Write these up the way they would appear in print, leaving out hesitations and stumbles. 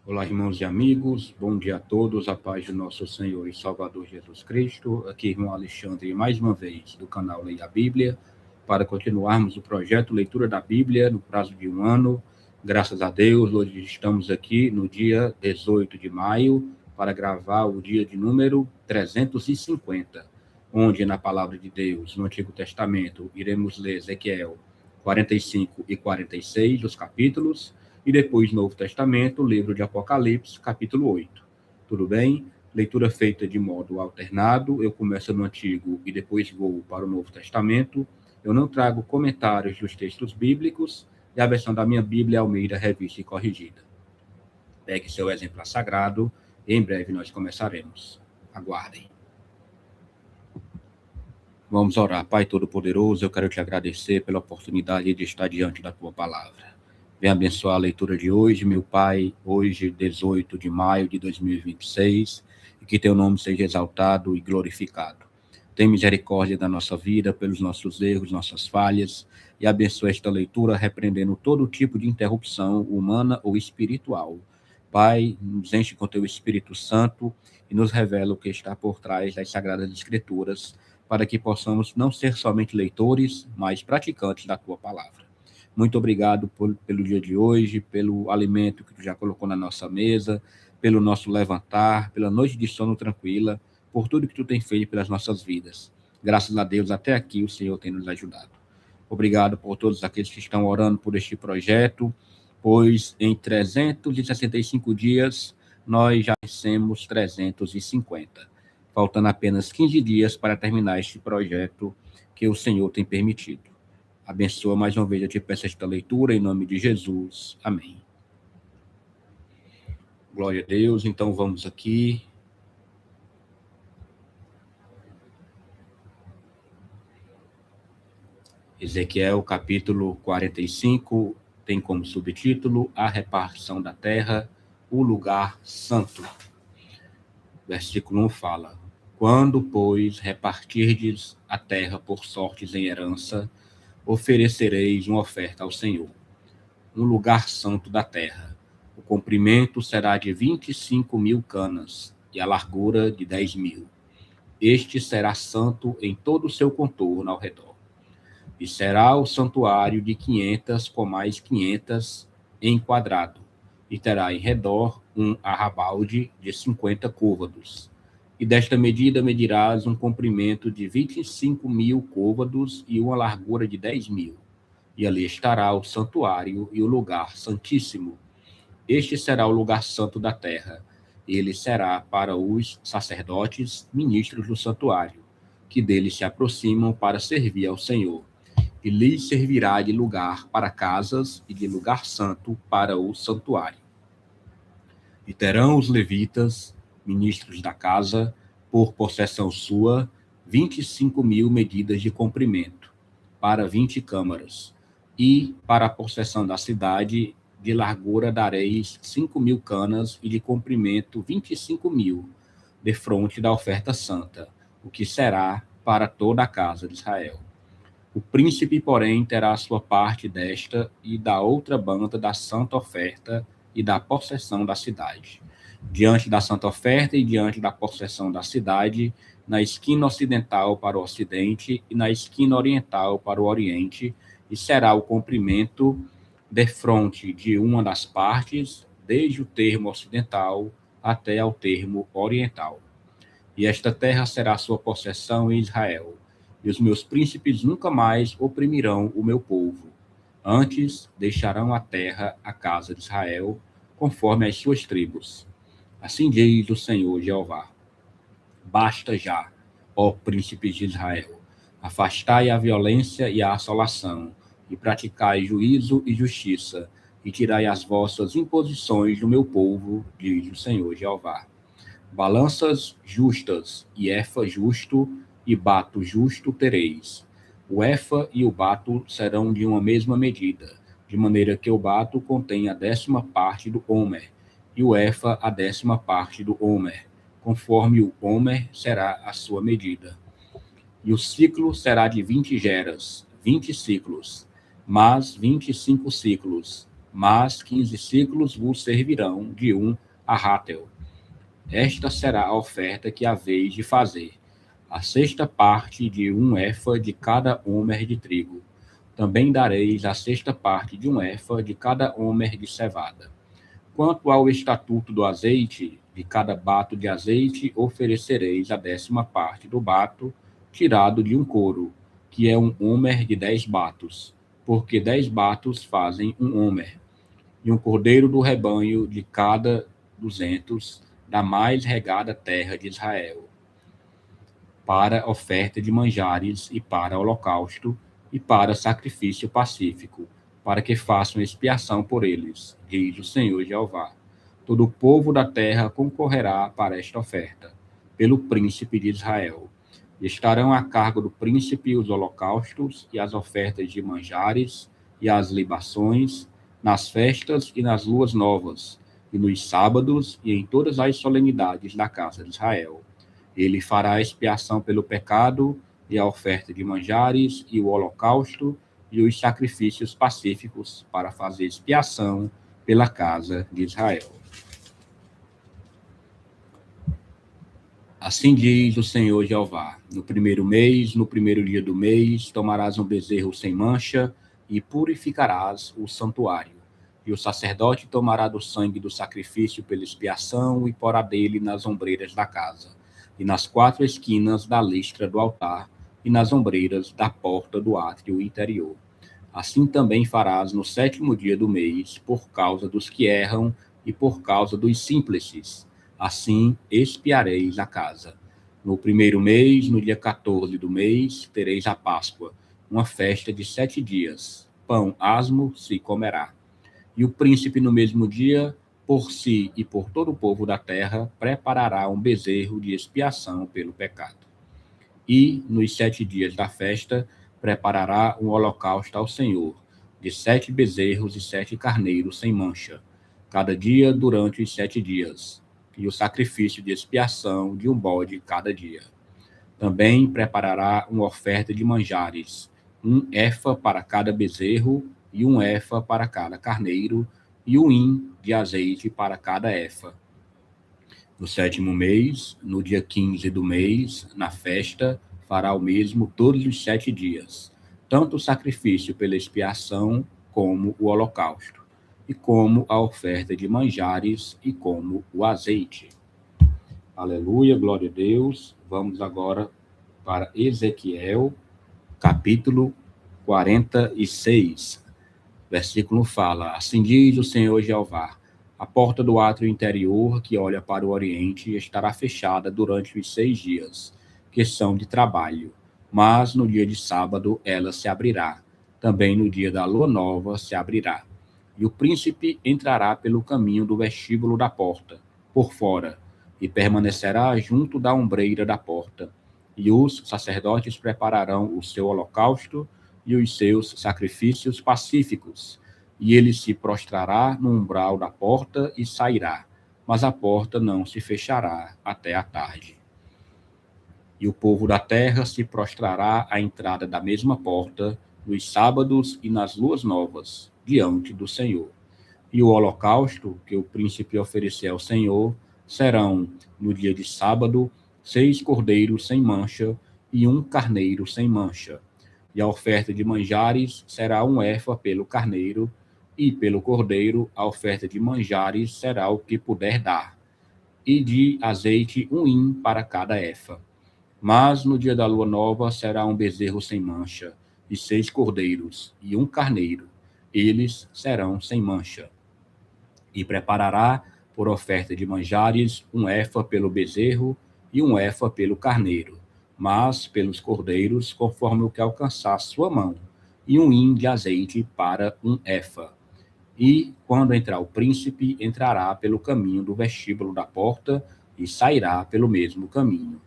Olá, irmãos e amigos, bom dia a todos, a paz do nosso Senhor e Salvador Jesus Cristo. Aqui, irmão Alexandre, mais uma vez, do canal Leia a Bíblia, para continuarmos o projeto Leitura da Bíblia no prazo de um ano. Graças a Deus, hoje estamos aqui no dia 18 de maio, para gravar o dia de número 350, onde, na Palavra de Deus, no Antigo Testamento, iremos ler Ezequiel 45 e 46, os capítulos, e depois Novo Testamento, livro de Apocalipse, capítulo 8. Tudo bem? Leitura feita de modo alternado, eu começo no Antigo e depois vou para o Novo Testamento. Eu não trago comentários dos textos bíblicos e a versão da minha Bíblia Almeida Revista e Corrigida. Pegue seu exemplar sagrado e em breve nós começaremos. Aguardem. Vamos orar. Pai Todo-Poderoso, eu quero te agradecer pela oportunidade de estar diante da tua palavra. Venha abençoar a leitura de hoje, meu Pai, hoje, 18 de maio de 2026, e que teu nome seja exaltado e glorificado. Tem misericórdia da nossa vida, pelos nossos erros, nossas falhas, e abençoa esta leitura, repreendendo todo tipo de interrupção humana ou espiritual. Pai, nos enche com teu Espírito Santo e nos revela o que está por trás das Sagradas Escrituras, para que possamos não ser somente leitores, mas praticantes da tua palavra. Muito obrigado pelo dia de hoje, pelo alimento que tu já colocou na nossa mesa, pelo nosso levantar, pela noite de sono tranquila, por tudo que tu tem feito pelas nossas vidas. Graças a Deus, até aqui o Senhor tem nos ajudado. Obrigado por todos aqueles que estão orando por este projeto, pois em 365 dias nós já vencemos 350. Faltando apenas 15 dias para terminar este projeto que o Senhor tem permitido. Abençoa mais uma vez, eu te peço esta leitura, em nome de Jesus. Amém. Glória a Deus. Então vamos aqui. Ezequiel, capítulo 45, tem como subtítulo A Repartição da Terra, o Lugar Santo. Versículo 1 fala: Quando, pois, repartirdes a terra por sortes em herança, oferecereis uma oferta ao Senhor, um lugar santo da terra. O comprimento será de 25.000 canas e a largura de 10.000. Este será santo em todo o seu contorno ao redor. E será o santuário de 500 com mais 500 em quadrado, e terá em redor um arrabalde de 50 côvados. E desta medida medirás um comprimento de 25.000 côvados e uma largura de 10.000. E ali estará o santuário e o lugar santíssimo. Este será o lugar santo da terra. Ele será para os sacerdotes, ministros do santuário, que dele se aproximam para servir ao Senhor. E lhes servirá de lugar para casas e de lugar santo para o santuário. E terão os levitas, ministros da casa, por possessão sua, 25.000 medidas de comprimento, para 20 câmaras, e para a possessão da cidade, de largura dareis 5.000 canas e de comprimento 25.000, de fronte da oferta santa, o que será para toda a casa de Israel. O príncipe, porém, terá a sua parte desta e da outra banda da santa oferta e da possessão da cidade. Diante da santa oferta e diante da possessão da cidade, na esquina ocidental para o ocidente e na esquina oriental para o oriente, e será o comprimento defronte de uma das partes, desde o termo ocidental até ao termo oriental. E esta terra será sua possessão em Israel. E os meus príncipes nunca mais oprimirão o meu povo. Antes deixarão a terra à casa de Israel, conforme as suas tribos. Assim diz o Senhor Jeová: Basta já, ó príncipes de Israel, afastai a violência e a assolação, e praticai juízo e justiça, e tirai as vossas imposições do meu povo, diz o Senhor Jeová. Balanças justas e efa justo e bato justo tereis. O efa e o bato serão de uma mesma medida, de maneira que o bato contém a 10ª parte do homer, e o efa a 10ª parte do homer, conforme o homer será a sua medida. E o ciclo será de 20 geras, 20 ciclos, mas 25 ciclos, mas 15 ciclos vos servirão de um arrátel. Esta será a oferta que haveis de fazer, a sexta parte de um efa de cada homer de trigo. Também dareis a sexta parte de um efa de cada homer de cevada. Quanto ao estatuto do azeite, de cada bato de azeite oferecereis a 10ª parte do bato, tirado de um couro, que é um homer de 10 batos, porque 10 batos fazem um homer. E um cordeiro do rebanho de cada 200, da mais regada terra de Israel, para oferta de manjares e para holocausto e para sacrifício pacífico, para que façam expiação por eles, diz o Senhor Jeová. Todo o povo da terra concorrerá para esta oferta, pelo príncipe de Israel. E estarão a cargo do príncipe os holocaustos e as ofertas de manjares e as libações, nas festas e nas luas novas, e nos sábados e em todas as solenidades da casa de Israel. Ele fará a expiação pelo pecado e a oferta de manjares e o holocausto e os sacrifícios pacíficos para fazer expiação pela casa de Israel. Assim diz o Senhor Jeová: no primeiro mês, no primeiro dia do mês, tomarás um bezerro sem mancha e purificarás o santuário. E o sacerdote tomará do sangue do sacrifício pela expiação e porá dele nas ombreiras da casa, e nas 4 esquinas da listra do altar, e nas ombreiras da porta do átrio interior. Assim também farás no 7º dia do mês, por causa dos que erram e por causa dos simples. Assim expiareis a casa. No primeiro mês, no dia 14 do mês, tereis a Páscoa, uma festa de 7 dias. Pão asmo se comerá. E o príncipe, no mesmo dia, por si e por todo o povo da terra, preparará um bezerro de expiação pelo pecado. E, nos 7 dias da festa, preparará um holocausto ao Senhor, de 7 bezerros e 7 carneiros sem mancha, cada dia durante os 7 dias, e o sacrifício de expiação de um bode cada dia. Também preparará uma oferta de manjares, um efa para cada bezerro, e um efa para cada carneiro, e um hin de azeite para cada efa. No 7º mês, no dia 15 do mês, na festa, fará o mesmo todos os 7 dias, tanto o sacrifício pela expiação como o holocausto, e como a oferta de manjares e como o azeite. Aleluia, glória a Deus. Vamos agora para Ezequiel, capítulo 46. Versículo fala: assim diz o Senhor Jeová: a porta do átrio interior, que olha para o oriente, estará fechada durante os 6 dias, que são de trabalho, mas no dia de sábado ela se abrirá. Também no dia da lua nova se abrirá. E o príncipe entrará pelo caminho do vestíbulo da porta, por fora, e permanecerá junto da ombreira da porta. E os sacerdotes prepararão o seu holocausto e os seus sacrifícios pacíficos, e ele se prostrará no umbral da porta e sairá, mas a porta não se fechará até a tarde. E o povo da terra se prostrará à entrada da mesma porta, nos sábados e nas luas novas, diante do Senhor. E o holocausto que o príncipe oferecer ao Senhor serão, no dia de sábado, 6 cordeiros sem mancha e 1 carneiro sem mancha. E a oferta de manjares será 1 efa pelo carneiro, e pelo cordeiro a oferta de manjares será o que puder dar, e de azeite 1 hin para cada efa. Mas no dia da lua nova será um bezerro sem mancha, e 6 cordeiros, e 1 carneiro, eles serão sem mancha. E preparará por oferta de manjares 1 efa pelo bezerro e 1 efa pelo carneiro, mas pelos cordeiros, conforme o que alcançar sua mão, e 1 hin de azeite para 1 efa. E, quando entrar o príncipe, entrará pelo caminho do vestíbulo da porta e sairá pelo mesmo caminho.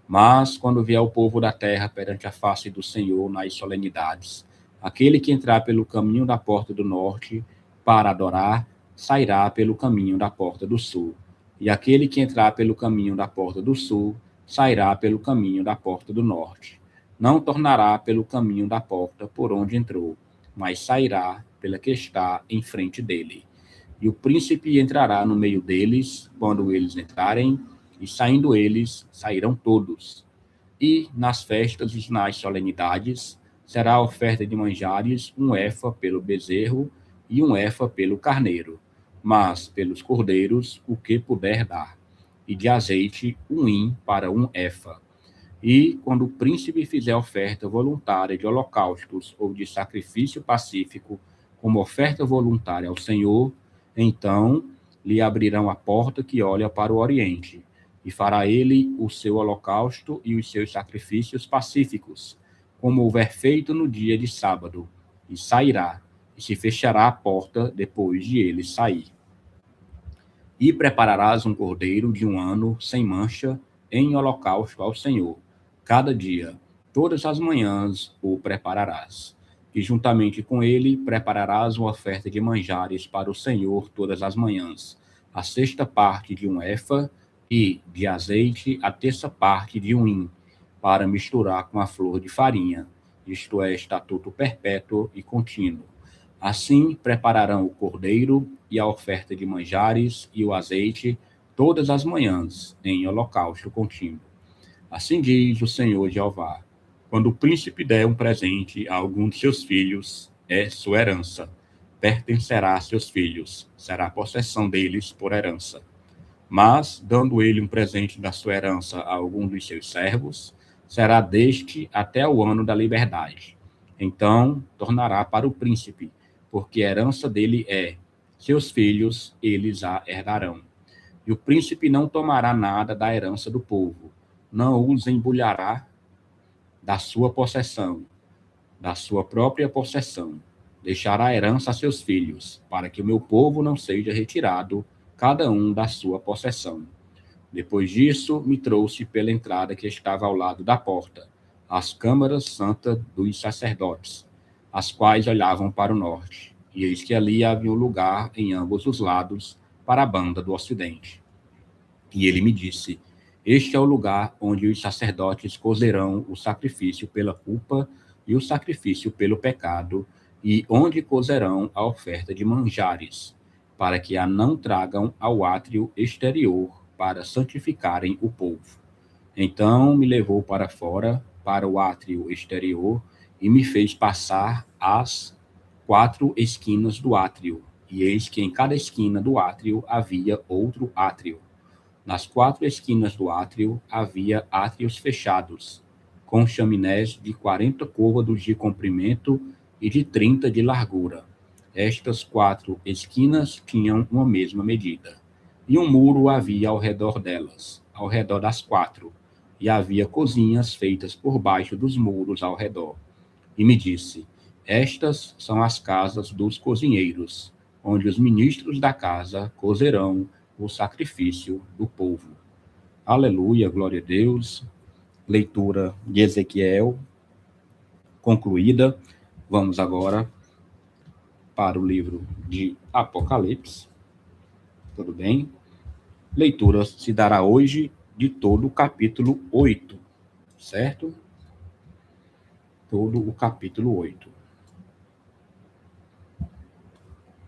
Mas, quando vier o povo da terra perante a face do Senhor nas solenidades, aquele que entrar pelo caminho da porta do norte para adorar, sairá pelo caminho da porta do sul. E aquele que entrar pelo caminho da porta do sul, sairá pelo caminho da porta do norte. Não tornará pelo caminho da porta por onde entrou, mas sairá pela que está em frente dele. E o príncipe entrará no meio deles, quando eles entrarem, e saindo eles, sairão todos. E nas festas e nas solenidades, será a oferta de manjares 1 efa pelo bezerro e 1 efa pelo carneiro, mas pelos cordeiros o que puder dar, e de azeite 1 hin para 1 efa. E quando o príncipe fizer oferta voluntária de holocaustos ou de sacrifício pacífico, como oferta voluntária ao Senhor, então lhe abrirão a porta que olha para o oriente, e fará ele o seu holocausto e os seus sacrifícios pacíficos, como houver feito no dia de sábado, e sairá, e se fechará a porta depois de ele sair. E prepararás um cordeiro de 1 ano, sem mancha, em holocausto ao Senhor. Cada dia, todas as manhãs, o prepararás. E juntamente com ele, prepararás uma oferta de manjares para o Senhor todas as manhãs. A 6ª parte de 1 efa, e de azeite, a 1/3 parte de 1 hin, para misturar com a flor de farinha. Isto é estatuto perpétuo e contínuo. Assim prepararão o cordeiro e a oferta de manjares e o azeite todas as manhãs, em holocausto contínuo. Assim diz o Senhor Jeová: quando o príncipe der um presente a algum de seus filhos, é sua herança, pertencerá a seus filhos, será possessão deles por herança. Mas, dando ele um presente da sua herança a algum dos seus servos, será deste até o ano da liberdade. Então, tornará para o príncipe, porque a herança dele é, seus filhos, eles a herdarão. E o príncipe não tomará nada da herança do povo, não os embulhará da sua possessão, da sua própria possessão. Deixará a herança a seus filhos, para que o meu povo não seja retirado, cada um da sua possessão. Depois disso, me trouxe pela entrada que estava ao lado da porta, as câmaras santas dos sacerdotes, as quais olhavam para o norte. E eis que ali havia um lugar em ambos os lados, para a banda do ocidente. E ele me disse: este é o lugar onde os sacerdotes cozerão o sacrifício pela culpa e o sacrifício pelo pecado, e onde cozerão a oferta de manjares, para que a não tragam ao átrio exterior, para santificarem o povo. Então me levou para fora, para o átrio exterior, e me fez passar as 4 esquinas do átrio, e eis que em cada esquina do átrio havia outro átrio. Nas 4 esquinas do átrio havia átrios fechados, com chaminés de 40 côvados de comprimento e de 30 de largura. Estas 4 esquinas tinham uma mesma medida. E um muro havia ao redor delas, ao redor das 4, e havia cozinhas feitas por baixo dos muros ao redor. E me disse: estas são as casas dos cozinheiros, onde os ministros da casa cozerão o sacrifício do povo. Aleluia, glória a Deus. Leitura de Ezequiel concluída. Vamos agora para o livro de Apocalipse. Tudo bem? Leitura se dará hoje de todo o capítulo 8, certo? Todo o capítulo 8.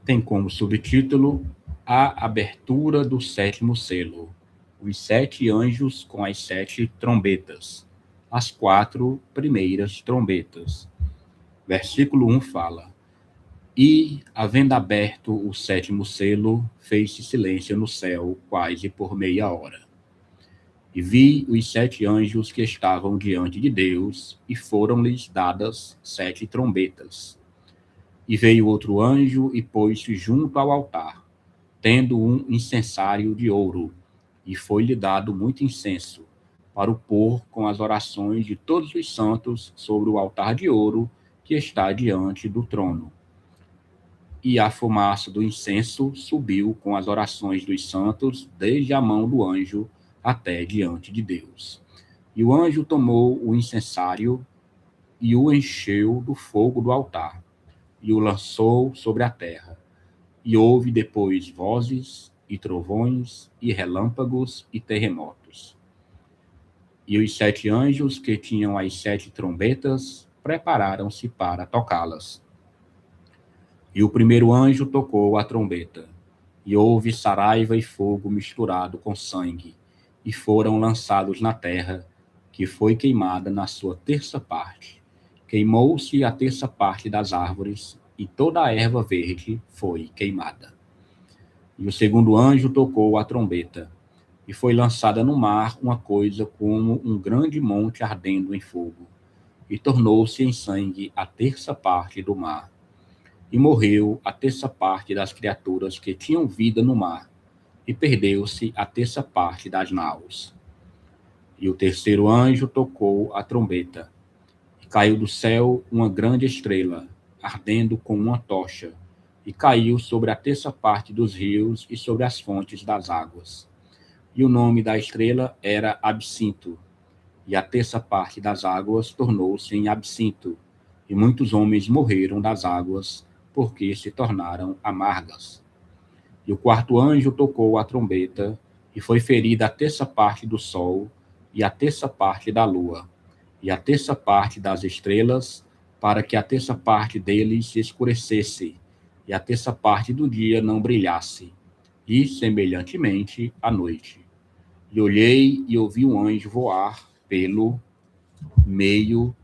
Tem como subtítulo a abertura do 7º selo, os 7 anjos com as 7 trombetas, as 4 primeiras trombetas. Versículo 1 fala: e, havendo aberto o 7º selo, fez-se silêncio no céu, quase por meia hora. E vi os 7 anjos que estavam diante de Deus, e foram-lhes dadas 7 trombetas. E veio outro anjo e pôs-se junto ao altar, tendo um incensário de ouro, e foi-lhe dado muito incenso, para o pôr com as orações de todos os santos sobre o altar de ouro que está diante do trono. E a fumaça do incenso subiu com as orações dos santos, desde a mão do anjo até diante de Deus. E o anjo tomou o incensário e o encheu do fogo do altar, e o lançou sobre a terra. E houve depois vozes, e trovões, e relâmpagos, e terremotos. E os 7 anjos que tinham as 7 trombetas prepararam-se para tocá-las. E o primeiro anjo tocou a trombeta, e houve saraiva e fogo misturado com sangue, e foram lançados na terra, que foi queimada na sua terça parte. Queimou-se a terça parte das árvores, e toda a erva verde foi queimada. E o segundo anjo tocou a trombeta, e foi lançada no mar uma coisa como um grande monte ardendo em fogo, e tornou-se em sangue a terça parte do mar. E morreu a terça parte das criaturas que tinham vida no mar, e perdeu-se a terça parte das naus. E o terceiro anjo tocou a trombeta, e caiu do céu uma grande estrela, ardendo como uma tocha, e caiu sobre a terça parte dos rios e sobre as fontes das águas. E o nome da estrela era Absinto, e a terça parte das águas tornou-se em absinto, e muitos homens morreram das águas, porque se tornaram amargas. E o quarto anjo tocou a trombeta, e foi ferida a terça parte do sol, e a terça parte da lua, e a terça parte das estrelas, para que a terça parte deles se escurecesse, e a terça parte do dia não brilhasse, e, semelhantemente, a noite. E olhei e ouvi um anjo voar pelo meio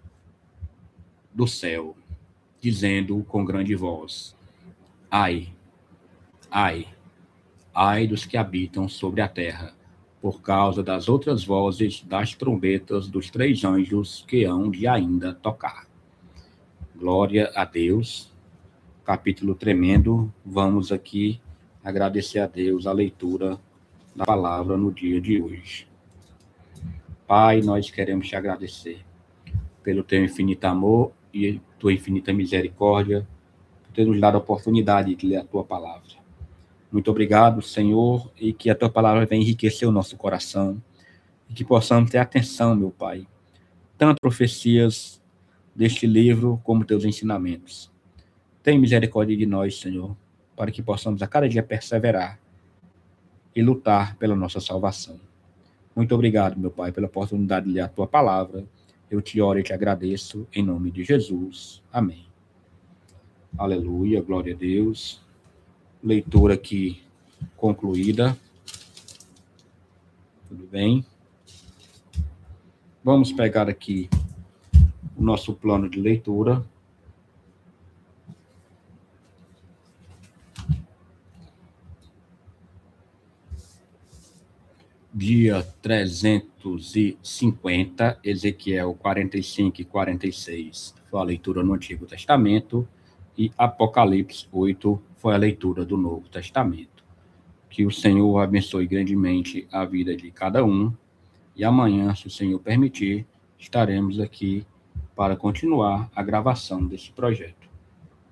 do céu, dizendo com grande voz: Ai, ai, ai dos que habitam sobre a terra, por causa das outras vozes das trombetas dos três anjos que hão de ainda tocar. Glória a Deus. Capítulo tremendo. Vamos aqui agradecer a Deus a leitura da palavra no dia de hoje. Pai, nós queremos te agradecer pelo teu infinito amor e tua infinita misericórdia, por ter nos dado a oportunidade de ler a tua palavra. Muito obrigado, Senhor, e que a tua palavra venha enriquecer o nosso coração, e que possamos ter atenção, meu Pai, tanto profecias deste livro como teus ensinamentos. Tem misericórdia de nós, Senhor, para que possamos a cada dia perseverar e lutar pela nossa salvação. Muito obrigado, meu Pai, pela oportunidade de ler a tua palavra. Eu te oro e te agradeço, em nome de Jesus. Amém. Aleluia, glória a Deus. Leitura aqui concluída. Tudo bem? Vamos pegar aqui o nosso plano de leitura. Dia 350, Ezequiel 45 e 46 foi a leitura no Antigo Testamento, e Apocalipse 8 foi a leitura do Novo Testamento. Que o Senhor abençoe grandemente a vida de cada um, e amanhã, se o Senhor permitir, estaremos aqui para continuar a gravação desse projeto.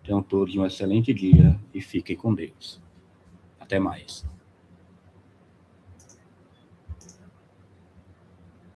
Tenham todos um excelente dia e fiquem com Deus. Até mais.